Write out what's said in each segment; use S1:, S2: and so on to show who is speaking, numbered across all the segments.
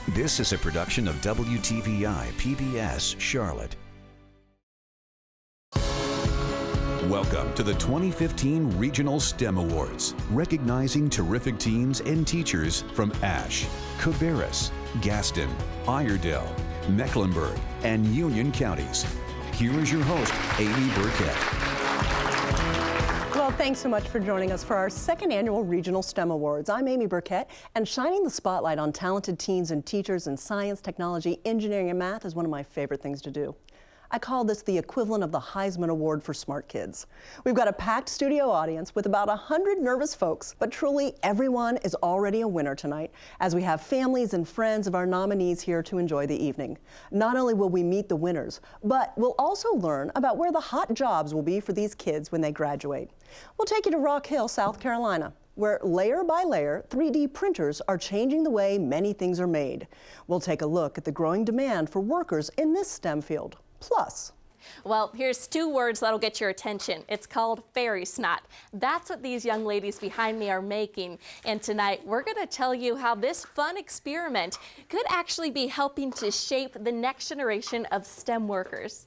S1: This is a production of WTVI PBS Charlotte. Welcome to the 2015 Regional STEM Awards, recognizing terrific teams and teachers from Ashe, Cabarrus, Gaston, Iredell, Mecklenburg, and Union counties. Here is your host, Amy Burkett.
S2: Well, thanks so much for joining us for our second annual Regional STEM Awards. I'm Amy Burkett, and shining the spotlight on talented teens and teachers in science, technology, engineering, and math is one of my favorite things to do. I call this the equivalent of the Heisman Award for smart kids. We've got a packed studio audience with about 100 nervous folks, but truly everyone is already a winner tonight, as we have families and friends of our nominees here to enjoy the evening. Not only will we meet the winners, but we'll also learn about where the hot jobs will be for these kids when they graduate. We'll take you to Rock Hill, South Carolina, where layer by layer, 3D printers are changing the way many things are made. We'll take a look at the growing demand for workers in this STEM field. Plus,
S3: well, here's two words that'll get your attention. It's called fairy snot. That's what these young ladies behind me are making. And tonight, we're going to tell you how this fun experiment could actually be helping to shape the next generation of STEM workers.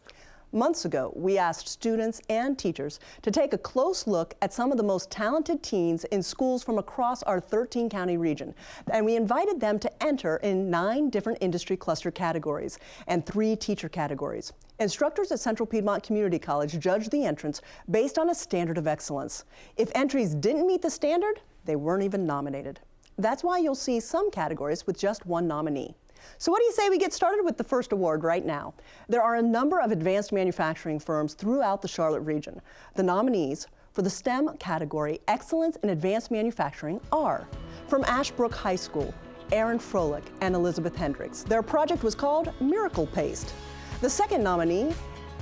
S2: Months ago, we asked students and teachers to take a close look at some of the most talented teens in schools from across our 13-county region. And we invited them to enter in 9 different industry cluster categories and 3 teacher categories. Instructors at Central Piedmont Community College judged the entrants based on a standard of excellence. If entries didn't meet the standard, they weren't even nominated. That's why you'll see some categories with just 1 nominee. So what do you say we get started with the first award right now? There are a number of advanced manufacturing firms throughout the Charlotte region. The nominees for the STEM category Excellence in Advanced Manufacturing are from Ashbrook High School, Aaron Froelich and Elizabeth Hendricks. Their project was called Miracle Paste. The second nominee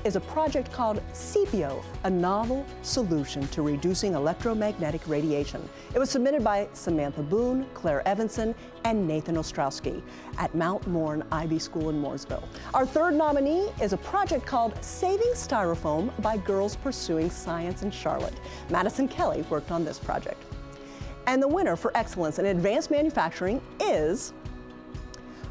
S2: is a project called CPO, a novel solution to reducing electromagnetic radiation. It was submitted by Samantha Boone, Claire Evanson, and Nathan Ostrowski at Mount Morn IB School in Mooresville. Our third nominee is a project called Saving Styrofoam by Girls Pursuing Science in Charlotte. Madison Kelly worked on this project. And the winner for Excellence in Advanced Manufacturing is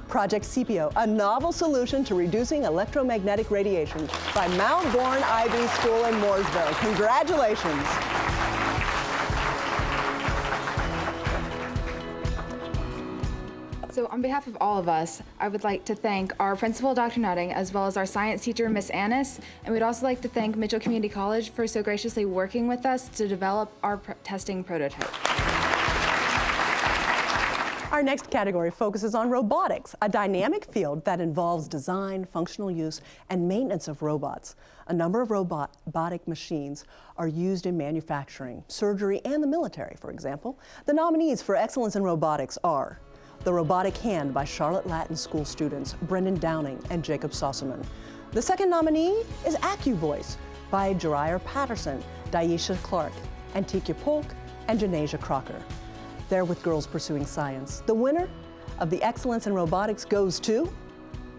S2: Project CPO, a novel solution to reducing electromagnetic radiation by Mount Bourne IB School in Mooresville. Congratulations.
S4: So on behalf of all of us, I would like to thank our principal, Dr. Nutting, as well as our science teacher, Miss Annis, and we'd also like to thank Mitchell Community College for so graciously working with us to develop our testing prototype.
S2: Our next category focuses on robotics, a dynamic field that involves design, functional use, and maintenance of robots. A number of robotic machines are used in manufacturing, surgery, and the military, for example. The nominees for Excellence in Robotics are The Robotic Hand by Charlotte Latin School students Brendan Downing and Jacob Sossaman. The second nominee is AccuVoice by Jariah Patterson, Daisha Clark, Antikia Polk, and Janasia Crocker. They're with Girls Pursuing Science. The winner of the Excellence in Robotics goes to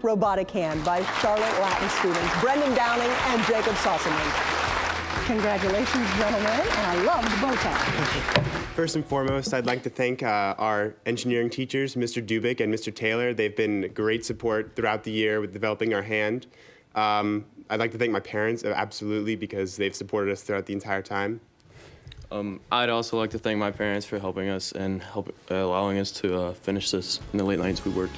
S2: Robotic Hand by Charlotte Latin students Brendan Downing and Jacob Sossaman. Congratulations, gentlemen, and I love the bow tie.
S5: First and foremost, I'd like to thank our engineering teachers, Mr. Dubik and Mr. Taylor. They've been great support throughout the year with developing our hand. I'd like to thank my parents, absolutely, because they've supported us throughout the entire time.
S6: I'd also like to thank my parents for helping us and allowing us to finish this in the late nights we worked.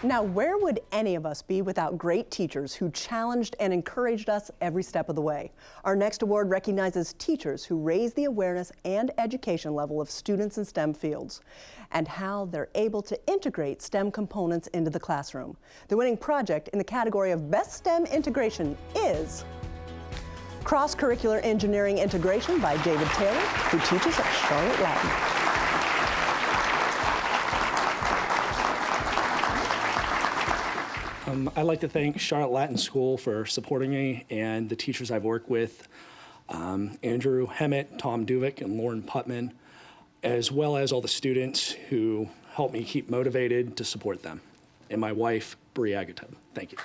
S2: Now, where would any of us be without great teachers who challenged and encouraged us every step of the way? Our next award recognizes teachers who raise the awareness and education level of students in STEM fields and how they're able to integrate STEM components into the classroom. The winning project in the category of Best STEM Integration is Cross-Curricular Engineering Integration by David Taylor, who teaches at Charlotte Latin.
S7: I'd like to thank Charlotte Latin School for supporting me and the teachers I've worked with, Andrew Hemmett, Tom Duvik, and Lauren Putman, as well as all the students who helped me keep motivated to support them, and my wife, Bree Agatub. Thank you.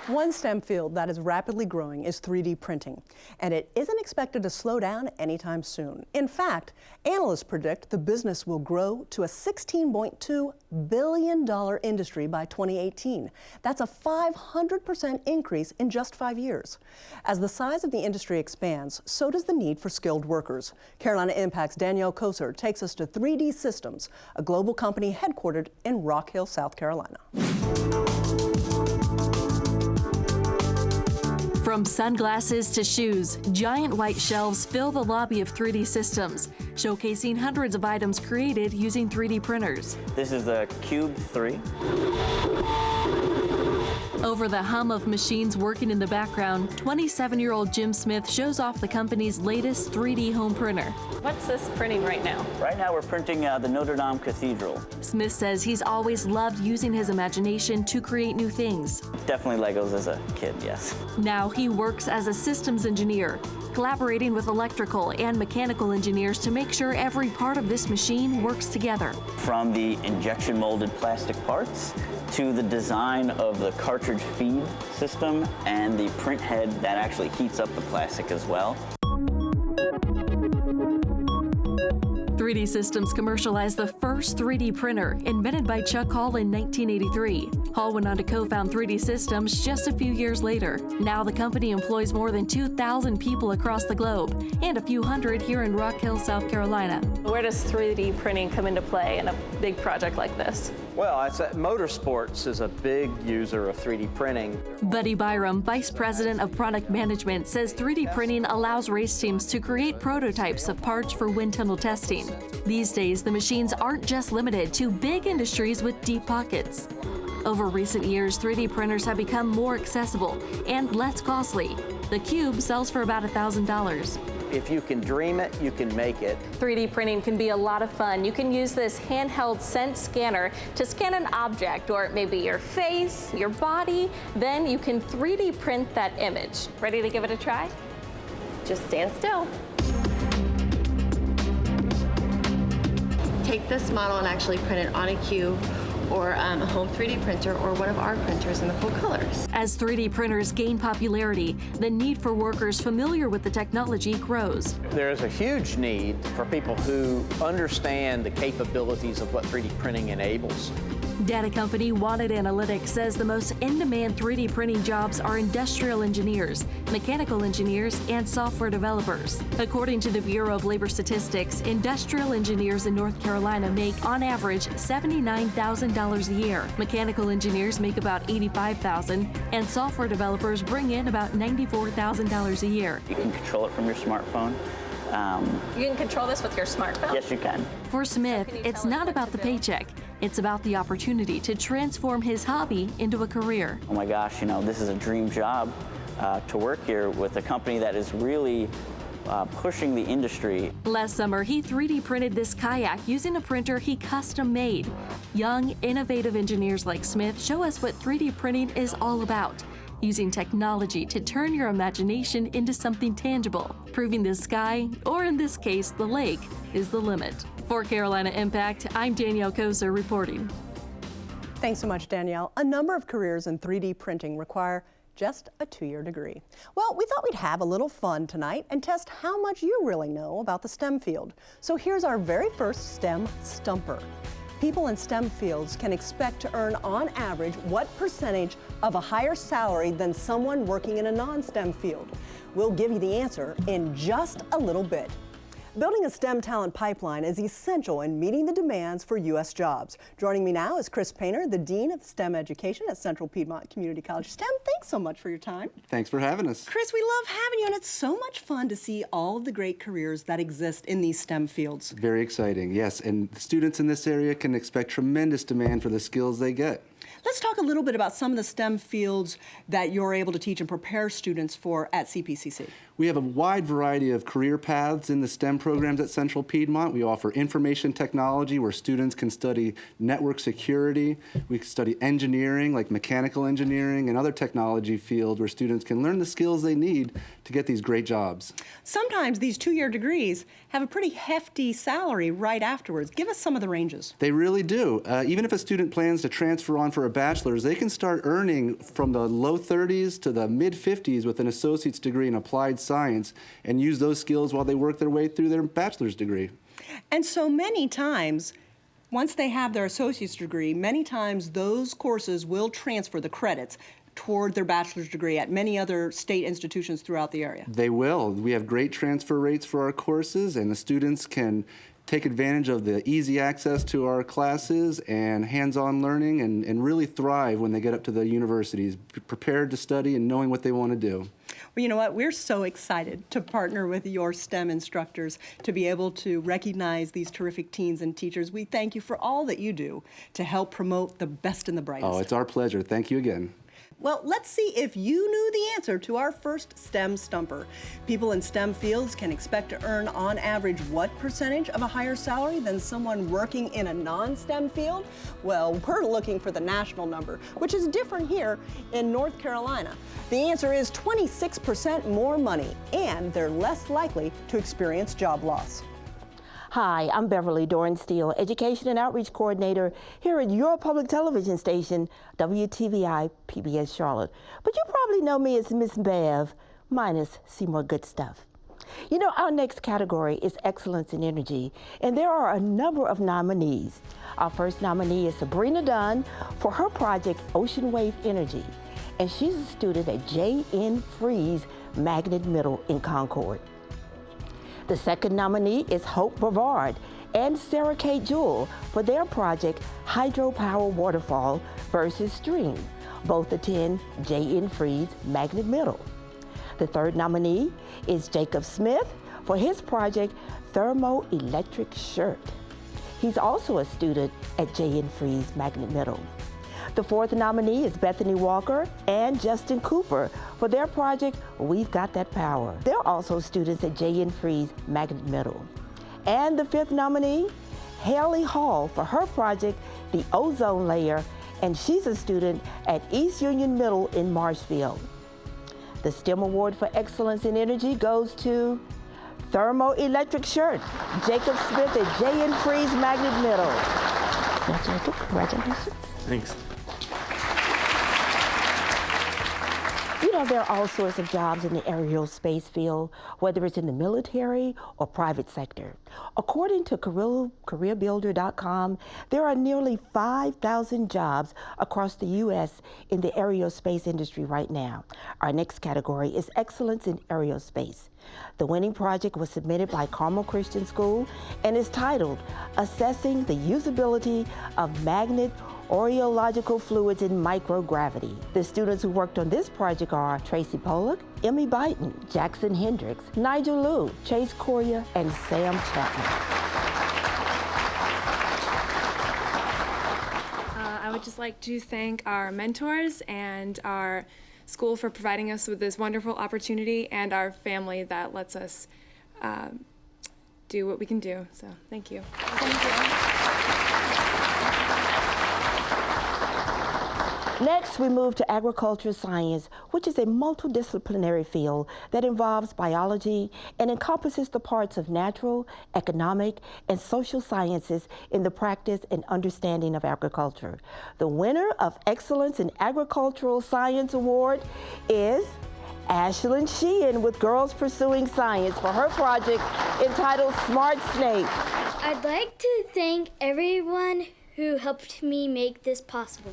S2: One STEM field that is rapidly growing is 3D printing, and it isn't expected to slow down anytime soon. In fact, analysts predict the business will grow to a $16.2 billion industry by 2018. That's a 500% increase in just 5 years. As the size of the industry expands, so does the need for skilled workers. Carolina Impact's Danielle Koser takes us to 3D Systems, a global company headquartered in Rock Hill, South Carolina.
S8: From sunglasses to shoes, giant white shelves fill the lobby of 3D Systems, showcasing hundreds of items created using 3D printers.
S9: This is the Cube 3.
S8: Over the hum of machines working in the background, 27-year-old Jim Smith shows off the company's latest 3D home printer.
S3: What's this printing right now?
S9: Right now we're printing the Notre Dame Cathedral.
S8: Smith says he's always loved using his imagination to create new things.
S9: Definitely Legos as a kid, yes.
S8: Now he works as a systems engineer, collaborating with electrical and mechanical engineers to make sure every part of this machine works together.
S9: From the injection molded plastic parts to the design of the cartridge feed system and the print head that actually heats up the plastic as well.
S8: 3D Systems commercialized the first 3D printer, invented by Chuck Hall in 1983. Hall went on to co-found 3D Systems just a few years later. Now the company employs more than 2,000 people across the globe, and a few hundred here in Rock Hill, South Carolina.
S3: Where does 3D printing come into play in a big project like this?
S10: Well, motorsports is a big user of 3D printing.
S8: Buddy Byram, Vice President of Product Management, says 3D printing allows race teams to create prototypes of parts for wind tunnel testing. These days, the machines aren't just limited to big industries with deep pockets. Over recent years, 3D printers have become more accessible and less costly. The Cube sells for about $1,000.
S10: If you can dream it, you can make it.
S3: 3D printing can be a lot of fun. You can use this handheld scent scanner to scan an object, or maybe your face, your body. Then you can 3D print that image. Ready to give it a try? Just stand still.
S11: Take this model and actually print it on a cube or a home 3D printer or one of our printers in the full colors.
S8: As 3D printers gain popularity, the need for workers familiar with the technology grows.
S10: There is a huge need for people who understand the capabilities of what 3D printing enables.
S8: Data company Wanted Analytics says the most in-demand 3D printing jobs are industrial engineers, mechanical engineers, and software developers. According to the Bureau of Labor Statistics, industrial engineers in North Carolina make, on average, $79,000 a year. Mechanical engineers make about $85,000, and software developers bring in about $94,000 a year.
S9: You can control it from your smartphone.
S3: You can control this with your smartphone?
S9: Yes, you can.
S8: For Smith, it's not about the paycheck. It's about the opportunity to transform his hobby into a career.
S9: Oh my gosh, this is a dream job to work here with a company that is really pushing the industry.
S8: Last summer, he 3D printed this kayak using a printer he custom made. Young, innovative engineers like Smith show us what 3D printing is all about. Using technology to turn your imagination into something tangible, proving the sky, or in this case, the lake, is the limit. For Carolina Impact, I'm Danielle Koser reporting.
S2: Thanks so much, Danielle. A number of careers in 3D printing require just a 2-year degree. Well, we thought we'd have a little fun tonight and test how much you really know about the STEM field. So here's our very first STEM Stumper. People in STEM fields can expect to earn, on average, what percentage of a higher salary than someone working in a non-STEM field? We'll give you the answer in just a little bit. Building a STEM talent pipeline is essential in meeting the demands for U.S. jobs. Joining me now is Chris Painter, the Dean of STEM Education at Central Piedmont Community College. STEM, thanks so much for your time.
S12: Thanks for having us.
S2: Chris, we love having you, and it's so much fun to see all of the great careers that exist in these STEM fields.
S12: Very exciting, yes. And the students in this area can expect tremendous demand for the skills they get.
S2: Let's talk a little bit about some of the STEM fields that you're able to teach and prepare students for at CPCC.
S12: We have a wide variety of career paths in the STEM programs at Central Piedmont. We offer information technology, where students can study network security. We can study engineering, like mechanical engineering, and other technology fields where students can learn the skills they need to get these great jobs.
S2: Sometimes these two-year degrees have a pretty hefty salary right afterwards. Give us some of the ranges.
S12: They really do. Even if a student plans to transfer on for a bachelor's, they can start earning from the low 30s to the mid 50s with an associate's degree in applied science and use those skills while they work their way through their bachelor's degree.
S2: And so many times, once they have their associate's degree, many times those courses will transfer the credits toward their bachelor's degree at many other state institutions throughout the area.
S12: They will. We have great transfer rates for our courses, and the students can take advantage of the easy access to our classes and hands-on learning and really thrive when they get up to the universities, prepared to study and knowing what they want to do.
S2: Well, you know what? We're so excited to partner with your STEM instructors to be able to recognize these terrific teens and teachers. We thank you for all that you do to help promote the best and the brightest.
S12: Oh, it's our pleasure. Thank you again.
S2: Well, let's see if you knew the answer to our first STEM stumper. People in STEM fields can expect to earn on average what percentage of a higher salary than someone working in a non-STEM field? Well, we're looking for the national number, which is different here in North Carolina. The answer is 26% more money, and they're less likely to experience job loss.
S13: Hi, I'm Beverly Doran-Steele, Education and Outreach Coordinator here at your public television station, WTVI PBS Charlotte. But you probably know me as Miss Bev, minus Seymour Good Stuff. You know, our next category is Excellence in Energy, and there are a number of nominees. Our first nominee is SABRINA DUNN for her project Ocean Wave Energy, and she's a student at J.N. Freeze Magnet Middle in Concord. The second nominee is Hope Brevard and Sarah Kate Jewell for their project Hydropower Waterfall versus Stream. Both attend J.N. Freeze Magnet Middle. The third nominee is Jacob Smith for his project Thermoelectric Shirt. He's also a student at J.N. Freeze Magnet Middle. The fourth nominee is Bethany Walker and Justin Cooper for their project, We've Got That Power. They're also students at J.N. Freeze Magnet Middle. And the fifth nominee, Haley Hall for her project, The Ozone Layer, and she's a student at East Union Middle in Marshfield. The STEM Award for Excellence in Energy goes to Thermoelectric Shirt, Jacob Smith at J.N. Freeze Magnet Middle. Now, Jacob, congratulations.
S6: Thanks.
S13: You know, there are all sorts of jobs in the aerial space field, whether it's in the military or private sector. According to CareerBuilder.com, there are nearly 5,000 jobs across the U.S. in the aerospace industry right now. Our next category is Excellence in Aerospace. The winning project was submitted by Carmel Christian School and is titled Assessing the Usability of Magnet Orological Fluids in Microgravity. The students who worked on this project are Tracy Pollock, Emmy Byton, Jackson Hendricks, Nigel Liu, Chase Correa, and Sam Chapman.
S4: I would just like to thank our mentors and our school for providing us with this wonderful opportunity, and our family that lets us do what we can do. So thank you. Thank you.
S13: Next, we move to agricultural science, which is a multidisciplinary field that involves biology and encompasses the parts of natural, economic, and social sciences in the practice and understanding of agriculture. The winner of Excellence in Agricultural Science Award is ASHLYN Sheehan with Girls Pursuing Science for her project entitled Smart Snake.
S14: I'd like to thank everyone who helped me make this possible.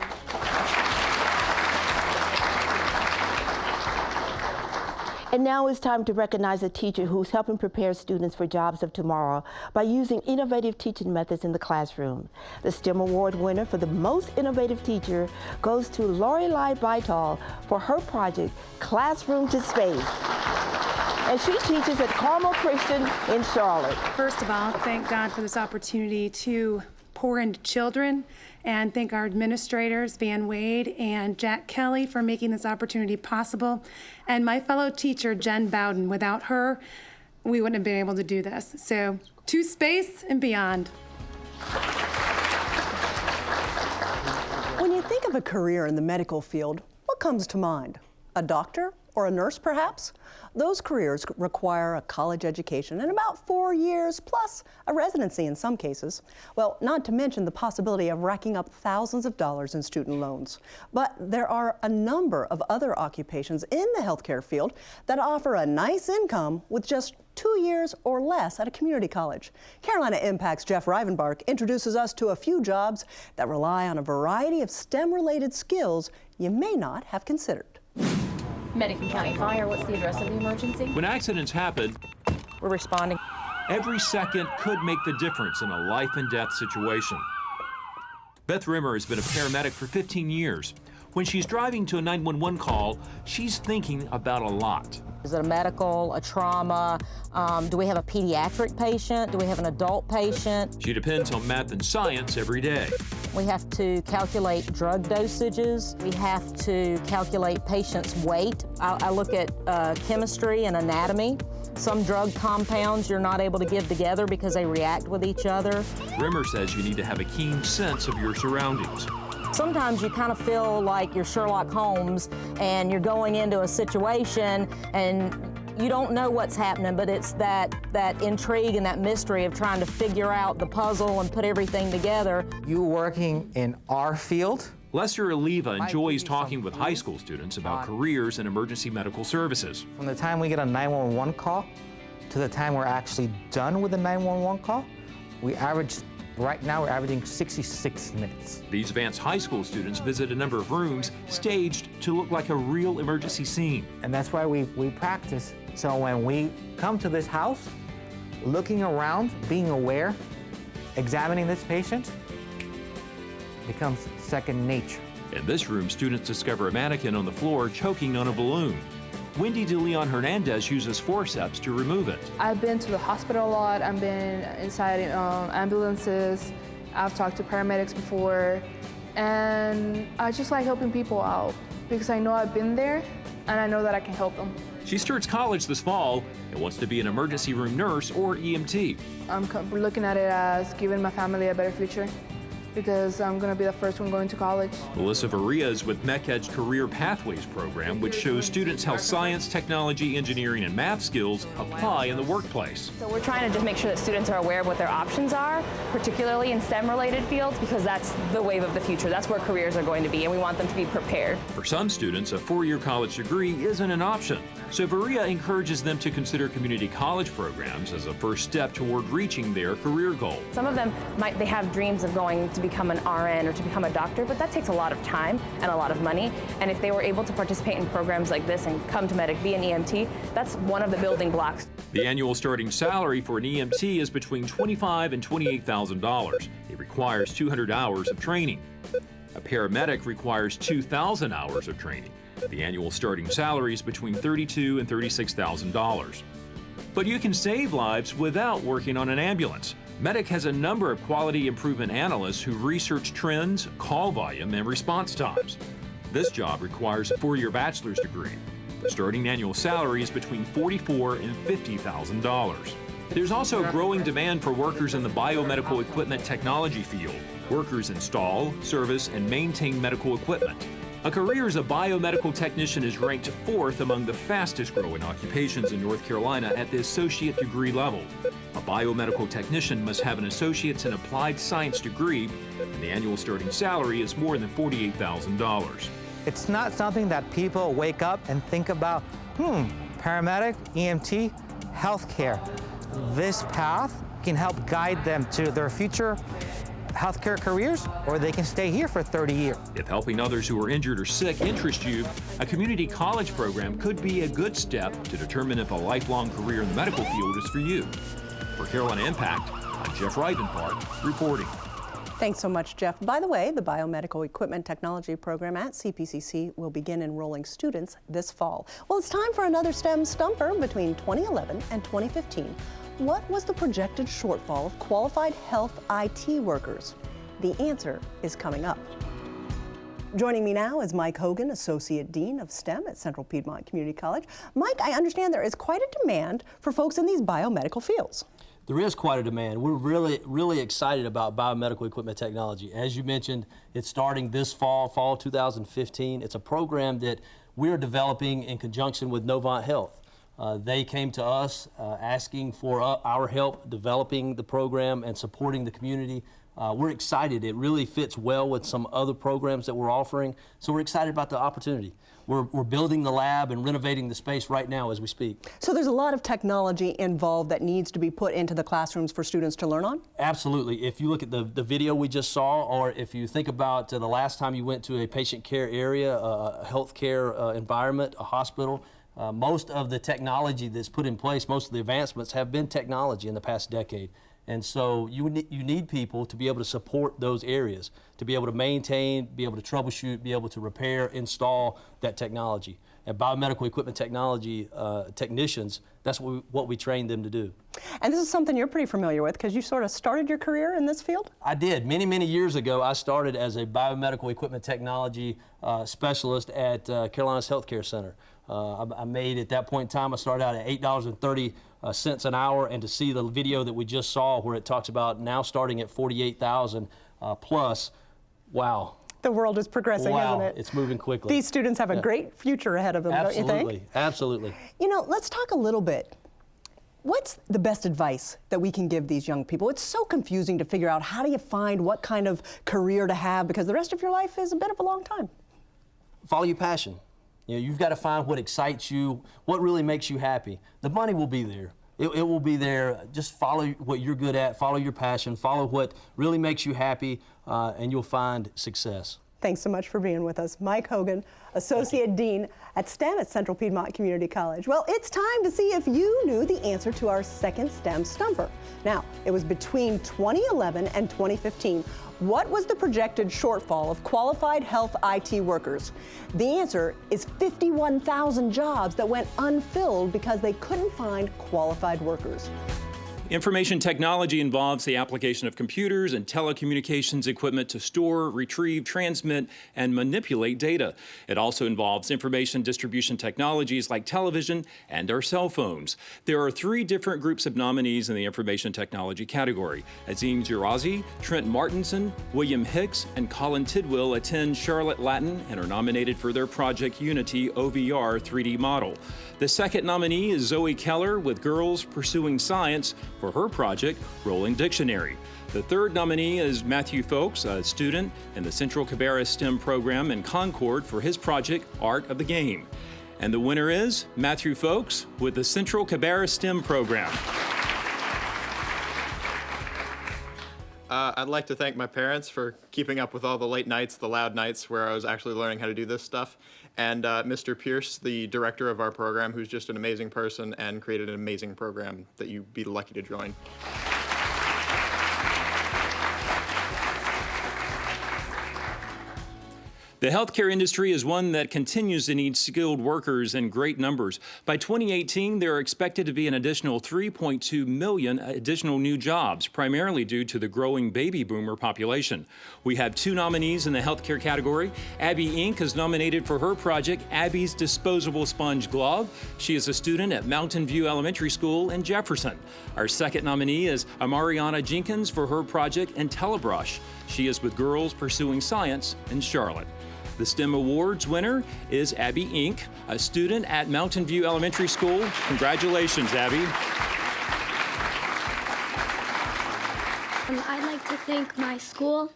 S13: And now it's time to recognize a teacher who's helping prepare students for jobs of tomorrow by using innovative teaching methods in the classroom. The STEM Award winner for the most innovative teacher goes to LORELEI BEIGHTOL for her project, Classroom to Space. And she teaches at Carmel Christian in Charlotte.
S15: First of all, thank God for this opportunity to pour into children, and thank our administrators, Van Wade and Jack Kelly, for making this opportunity possible, and my fellow teacher, Jen Bowden. Without her, we wouldn't have been able to do this. So, to space and beyond.
S2: When you think of a career in the medical field, what comes to mind? A doctor or a nurse perhaps? Those careers require a college education and about 4 years plus a residency in some cases. Well, not to mention the possibility of racking up thousands of dollars in student loans. But there are a number of other occupations in the healthcare field that offer a nice income with just 2 years or less at a community college. Carolina Impact's Jeff Rivenbark introduces us to a few jobs that rely on a variety of STEM-related skills you may not have considered.
S16: Medican County Fire, what's the address of the emergency?
S17: When accidents happen,
S16: We're responding.
S17: every second could make the difference in a life and death situation. Beth Rimmer has been a paramedic for 15 years. When she's driving to a 911 call, she's thinking about a lot.
S16: Is it a medical, a trauma? Do we have a pediatric patient? Do we have an adult patient?
S17: She depends on math and science every day.
S16: We have to calculate drug dosages. We have to calculate patients' weight. I look at chemistry and anatomy. Some drug compounds you're not able to give together because they react with each other.
S17: Rimmer says you need to have a keen sense of your surroundings.
S16: Sometimes you kind of feel like you're Sherlock Holmes and you're going into a situation and you don't know what's happening, but it's that intrigue and that mystery of trying to figure out the puzzle and put everything together.
S18: You working in our field?
S17: Lester Oliva enjoys talking with high school students about careers in emergency medical services.
S18: From the time we get a 911 call to the time we're actually done with the 911 call, right now we're averaging 66 minutes.
S17: These advanced high school students visit a number of rooms staged to look like a real emergency scene.
S18: And that's why we practice. So when we come to this house, looking around, being aware, examining this patient, becomes second nature.
S17: In this room, students discover a mannequin on the floor choking on a balloon. Wendy De Leon Hernandez uses forceps to remove it.
S4: I've been to the hospital a lot. I've been inside ambulances. I've talked to paramedics before. And I just like helping people out because I know I've been there and I know that I can help them.
S17: She starts college this fall and wants to be an emergency room nurse or EMT.
S4: I'm looking at it as giving my family a better future, because I'm going to be the first one going to college.
S17: Melissa Varia is with MECED's Career Pathways program, which shows students how science, technology, engineering, and math skills apply in the workplace.
S19: So we're trying to just make sure that students are aware of what their options are, particularly in STEM-related fields, because that's the wave of the future. That's where careers are going to be, and we want them to be prepared.
S17: For some students, a four-year college degree isn't an option. So Varia encourages them to consider community college programs as a first step toward reaching their career goal.
S19: Some of them they have dreams of going to become an RN or to become a doctor, but that takes a lot of time and a lot of money. And if they were able to participate in programs like this and come to Medic, be an EMT, that's one of the building blocks.
S17: The annual starting salary for an EMT is between $25,000 and $28,000. It requires 200 hours of training. A paramedic requires 2,000 hours of training. The annual starting salary is between $32,000 and $36,000. But you can save lives without working on an ambulance. Medic has a number of quality improvement analysts who research trends, call volume, and response times. This job requires a 4-year bachelor's degree. The starting annual salary is between $44,000 and $50,000. There's also a growing demand for workers in the biomedical equipment technology field. Workers install, service, and maintain medical equipment. A career as a biomedical technician is ranked 4th among the fastest growing occupations in North Carolina at the associate degree level. A biomedical technician must have an associate's in applied science degree, and the annual starting salary is more than $48,000.
S18: It's not something that people wake up and think about, paramedic, EMT, healthcare. This path can help guide them to their future healthcare careers, or they can stay here for 30 years.
S17: If helping others who are injured or sick interests you, a community college program could be a good step to determine if a lifelong career in the medical field is for you. For Carolina Impact, I'm Jeff Rivenbark reporting.
S2: Thanks so much, Jeff. By the way, the Biomedical Equipment Technology Program at CPCC will begin enrolling students this fall. Well, it's time for another STEM stumper between 2011 and 2015. What was the projected shortfall of qualified health IT workers? The answer is coming up. Joining me now is Mike Hogan, Associate Dean of STEM at Central Piedmont Community College. Mike, I understand there is quite a demand for folks in these biomedical fields.
S20: There is quite a demand. We're really excited about biomedical equipment technology. As you mentioned, it's starting this fall 2015. It's a program that we are developing in conjunction with Novant Health. They came to us asking for our help developing the program and supporting the community. We're excited. It really fits well with some other programs that we're offering, so we're excited about the opportunity. We're building the lab and renovating the space right now as we speak.
S2: So there's a lot of technology involved that needs to be put into the classrooms for students to learn on?
S20: Absolutely. If you look at the video we just saw, or if you think about the last time you went to a patient care area, a healthcare environment, a hospital, most of the technology that's put in place, most of the advancements have been technology in the past decade. And so you need people to be able to support those areas, to be able to maintain, be able to troubleshoot, be able to repair, install that technology. And biomedical equipment technology technicians, that's what we train them to do.
S2: And this is something you're pretty familiar with because you sort of started your career in this field?
S20: I did. Many, many years ago, I started as a biomedical equipment technology specialist at Carolina's Healthcare Center. I made, at that point in time, I started out at $8.30 an hour, and to see the video that we just saw where it talks about now starting at $48,000 plus, wow.
S2: The world is progressing,
S20: wow,
S2: isn't it?
S20: It's moving quickly.
S2: These students have a great future ahead of them, don't you think?
S20: Absolutely, absolutely.
S2: You know, let's talk a little bit. What's the best advice that we can give these young people? It's so confusing to figure out how do you find what kind of career to have because the rest of your life is a bit of a long time.
S20: Follow your passion. You know, you've got to find what excites you, what really makes you happy. The money will be there. It will be there. Just follow what you're good at, follow your passion, follow what really makes you happy, and you'll find success.
S2: Thanks so much for being with us. Mike Hogan, Associate Dean at STEM at Central Piedmont Community College. Well, it's time to see if you knew the answer to our second STEM stumper. Now, it was between 2011 and 2015. What was the projected shortfall of qualified health IT workers? The answer is 51,000 jobs that went unfilled because they couldn't find qualified workers.
S21: Information technology involves the application of computers and telecommunications equipment to store, retrieve, transmit, and manipulate data. It also involves information distribution technologies like television and our cell phones. There are 3 different groups of nominees in the information technology category. Azim Girazi, Trent Martinson, William Hicks, and Colin Tidwell attend Charlotte Latin and are nominated for their Project Unity OVR 3D model. The second nominee is Zoe Keller with Girls Pursuing Science for her project, Rolling Dictionary. The third nominee is Matthew Foulkes, a student in the Central Cabarrus STEM program in Concord for his project, Art of the Game. And the winner is Matthew Foulkes with the Central Cabarrus STEM program.
S22: I'd like to thank my parents for keeping up with all the late nights, the loud nights where I was actually learning how to do this stuff. And Mr. Pierce, the director of our program, who's just an amazing person and created an amazing program that you'd be lucky to join.
S21: The healthcare industry is one that continues to need skilled workers in great numbers. By 2018, there are expected to be an additional 3.2 million additional new jobs, primarily due to the growing baby boomer population. We have 2 nominees in the healthcare category. Abby Inc. is nominated for her project, Abby's Disposable Sponge Glove. She is a student at Mountain View Elementary School in Jefferson. Our second nominee is Amariana Jenkins for her project, IntelliBrush. She is with Girls Pursuing Science in Charlotte. The STEM Awards winner is Abby Inc., a student at Mountain View Elementary School. Congratulations, Abby.
S14: I'd like to thank my school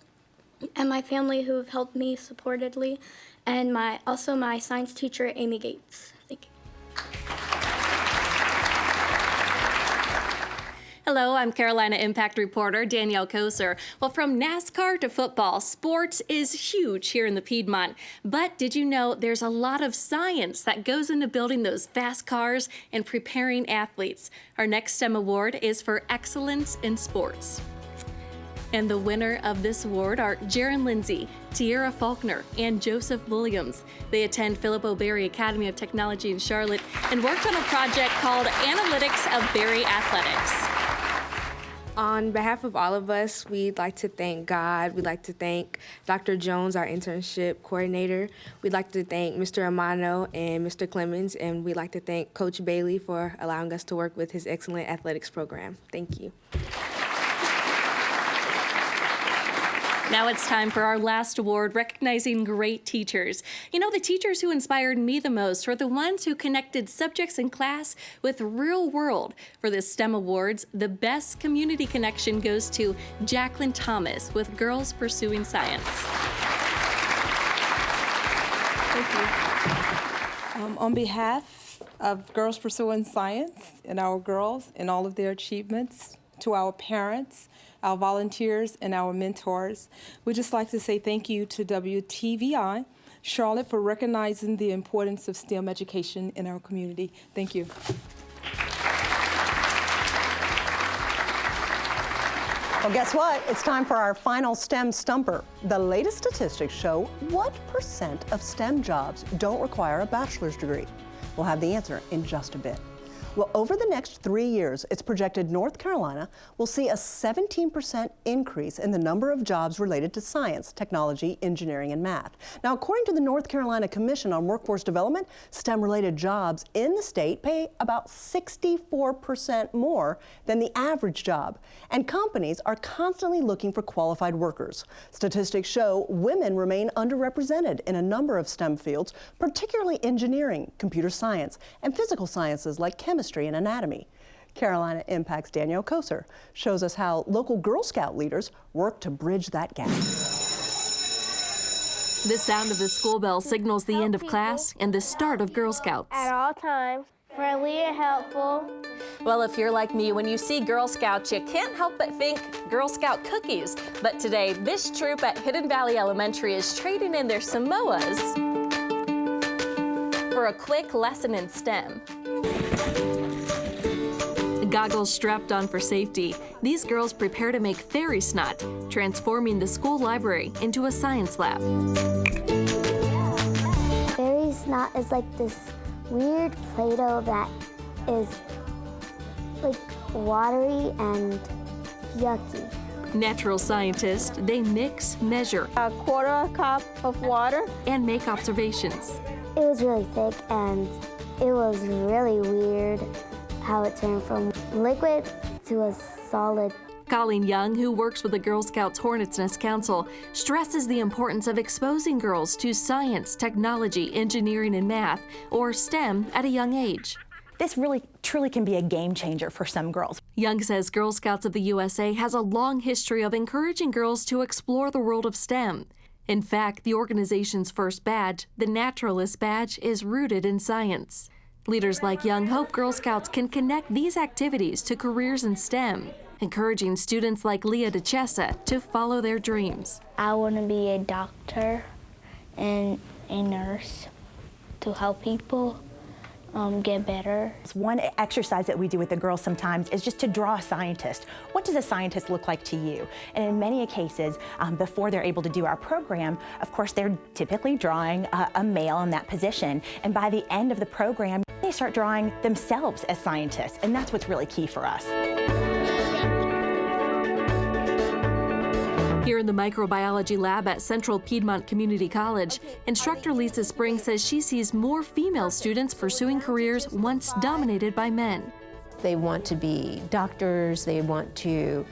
S14: and my family who have helped me supportedly, and also my science teacher, Amy Gates. Thank you.
S3: Hello, I'm Carolina Impact reporter Danielle Koser. Well, from NASCAR to football, sports is huge here in the Piedmont. But did you know there's a lot of science that goes into building those fast cars and preparing athletes? Our next STEM award is for excellence in sports. And the winner of this award are Jaron Lindsay, Tierra Faulkner, and Joseph Williams. They attend Philip O'Berry Academy of Technology in Charlotte and worked on a project called Analytics of Berry Athletics.
S23: On behalf of all of us, we'd like to thank God. We'd like to thank Dr. Jones, our internship coordinator. We'd like to thank Mr. Amano and Mr. Clemens, and we'd like to thank Coach Bailey for allowing us to work with his excellent athletics program. Thank you.
S3: Now it's time for our last award, recognizing great teachers. You know, the teachers who inspired me the most were the ones who connected subjects in class with real world. For the STEM Awards, the best community connection goes to Jacqueline Thomas with Girls Pursuing Science.
S1: Thank you. On behalf of Girls Pursuing Science and our girls and all of their achievements, to our parents, our volunteers, and our mentors, we'd just like to say thank you to WTVI Charlotte for recognizing the importance of STEM education in our community. Thank you.
S2: Well, guess what? It's time for our final STEM stumper. The latest statistics show what % of STEM jobs don't require a bachelor's degree. We'll have the answer in just a bit. Well, over the next 3 years, it's projected North Carolina will see a 17% increase in the number of jobs related to science, technology, engineering, and math. Now, according to the North Carolina Commission on Workforce Development, STEM-related jobs in the state pay about 64% more than the average job, and companies are constantly looking for qualified workers. Statistics show women remain underrepresented in a number of STEM fields, particularly engineering, computer science, and physical sciences like chemistry and anatomy. Carolina Impact's Danielle Koser shows us how local Girl Scout leaders work to bridge that gap.
S8: The sound of the school bell signals the end of class and the start of Girl Scouts.
S5: At all times, friendly and helpful.
S3: Well, if you're like me, when you see Girl Scouts, you can't help but think Girl Scout cookies. But today, this troop at Hidden Valley Elementary is trading in their Samoas for a quick lesson in STEM.
S8: Goggles strapped on for safety, these girls prepare to make fairy snot, transforming the school library into a science lab.
S5: Fairy snot is like this weird Play-Doh that is like watery and yucky.
S8: Natural scientists, they mix, measure,
S5: a quarter cup of water,
S8: and make observations.
S5: It was really thick and it was really weird how it turned from liquid to a solid.
S8: Colleen Young, who works with the Girl Scouts Hornets Nest Council, stresses the importance of exposing girls to science, technology, engineering, and math, or STEM, at a young age.
S7: This really, truly can be a game changer for some girls.
S8: Young says Girl Scouts of the USA has a long history of encouraging girls to explore the world of STEM. In fact, the organization's first badge, the Naturalist Badge, is rooted in science. Leaders like Young hope Girl Scouts can connect these activities to careers in STEM, encouraging students like Leah DeChessa to follow their dreams.
S5: I want to be a doctor and a nurse to help people get better.
S7: One exercise that we do with the girls sometimes is just to draw a scientist. What does a scientist look like to you? And in many cases, before they're able to do our program, of course, they're typically drawing a male in that position. And by the end of the program, they start drawing themselves as scientists. And that's what's really key for us.
S8: Here in the microbiology lab at Central Piedmont Community College, instructor Lisa Spring says she sees more female students pursuing careers once dominated by men.
S24: They want to be doctors, they want to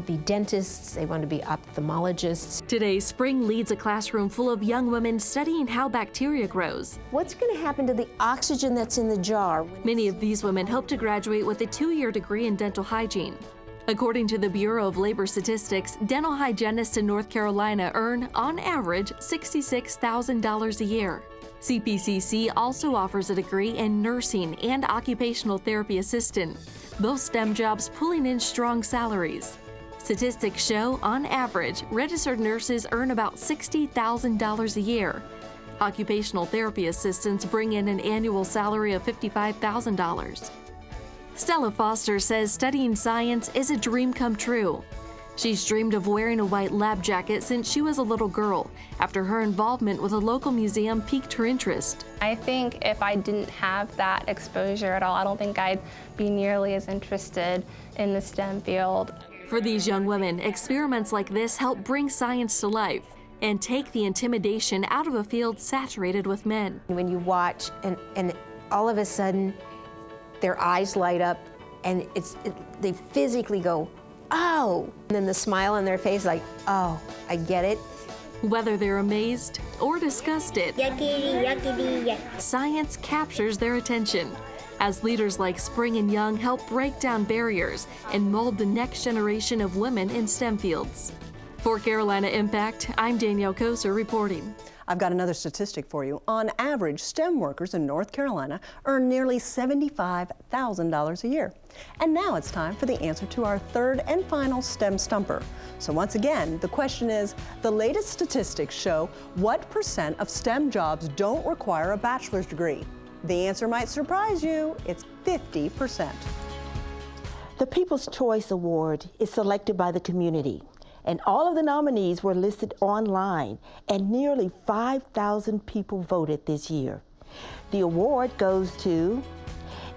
S24: be dentists, they want to be ophthalmologists.
S8: Today, Spring leads a classroom full of young women studying how bacteria grows.
S24: What's going to happen to the oxygen that's in the jar?
S8: Many of these women hope to graduate with a 2-year degree in dental hygiene. According to the Bureau of Labor Statistics, dental hygienists in North Carolina earn, on average, $66,000 a year. CPCC also offers a degree in nursing and occupational therapy assistant, both STEM jobs pulling in strong salaries. Statistics show, on average, registered nurses earn about $60,000 a year. Occupational therapy assistants bring in an annual salary of $55,000. Stella Foster says studying science is a dream come true. She's dreamed of wearing a white lab jacket since she was a little girl, after her involvement with a local museum piqued her interest.
S25: I think if I didn't have that exposure at all, I don't think I'd be nearly as interested in the STEM field.
S8: For these young women, experiments like this help bring science to life and take the intimidation out of a field saturated with men.
S24: When you watch and all of a sudden, their eyes light up and they physically go, oh, and then the smile on their face like, oh, I get it.
S8: Whether they're amazed or disgusted, science captures their attention. As leaders like Spring and Young help break down barriers and mold the next generation of women in STEM fields. For Carolina Impact, I'm Danielle Koser reporting.
S2: I've got another statistic for you. On average, STEM workers in North Carolina earn nearly $75,000 a year. And now it's time for the answer to our third and final STEM stumper. So once again, the question is, the latest statistics show what % of STEM jobs don't require a bachelor's degree? The answer might surprise you. It's 50%.
S13: The People's Choice Award is selected by the community, and all of the nominees were listed online, and nearly 5,000 people voted this year. The award goes to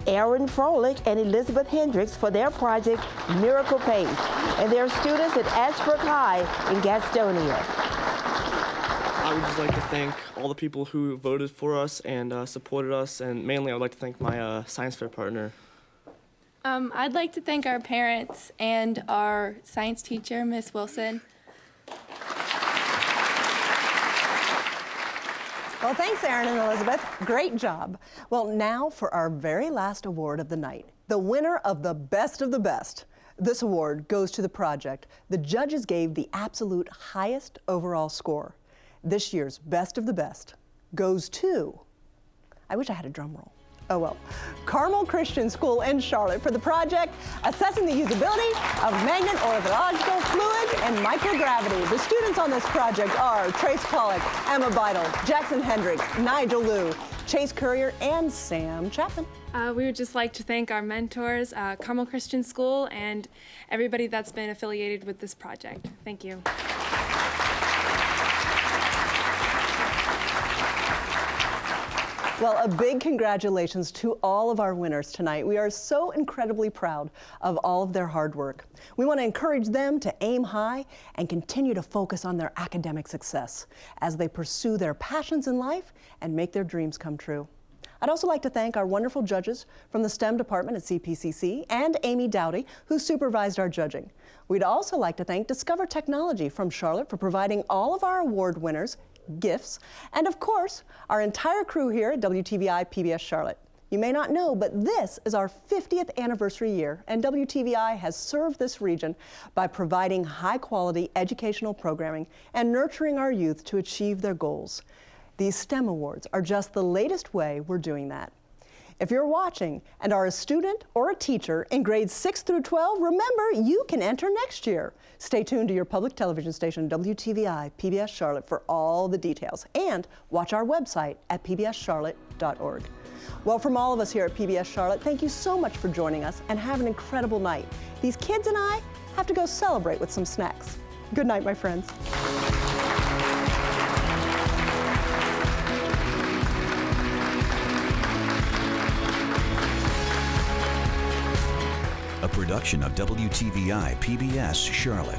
S13: Aaron Froelich and Elizabeth Hendricks for their project Miracle Pace, and they're students at Ashbrook High in Gastonia.
S6: I would just like to thank all the people who voted for us and supported us, and mainly I would like to thank my science fair partner.
S9: I'd like to thank our parents and our science teacher, Miss Wilson.
S2: Well, thanks, Aaron and Elizabeth. Great job. Well, now for our very last award of the night, the winner of the best of the best. This award goes to the project the judges gave the absolute highest overall score. This year's best of the best goes to, I wish I had a drum roll. Oh well, Carmel Christian School in Charlotte for the project assessing the usability of magnet orthological fluids and microgravity. The students on this project are Trace Pollock, Emma BEIGHTOL, Jackson Hendricks, Nigel Liu, Chase Courier, and Sam Chapman.
S9: We would just like to thank our mentors, Carmel Christian School, and everybody that's been affiliated with this project. Thank you.
S2: Well, a big congratulations to all of our winners tonight. We are so incredibly proud of all of their hard work. We want to encourage them to aim high and continue to focus on their academic success as they pursue their passions in life and make their dreams come true. I'd also like to thank our wonderful judges from the STEM department at CPCC and Amy Dowdy, who supervised our judging. We'd also like to thank Discover Technology from Charlotte for providing all of our award winners gifts, and of course, our entire crew here at WTVI PBS Charlotte. You may not know, but this is our 50th anniversary year, and WTVI has served this region by providing high-quality educational programming and nurturing our youth to achieve their goals. These STEM awards are just the latest way we're doing that. If you're watching and are a student or a teacher in grades 6 through 12, remember you can enter next year. Stay tuned to your public television station, WTVI PBS Charlotte, for all the details. And watch our website at pbscharlotte.org. Well, from all of us here at PBS Charlotte, thank you so much for joining us and have an incredible night. These kids and I have to go celebrate with some snacks. Good night, my friends.
S10: A production of WTVI PBS Charlotte.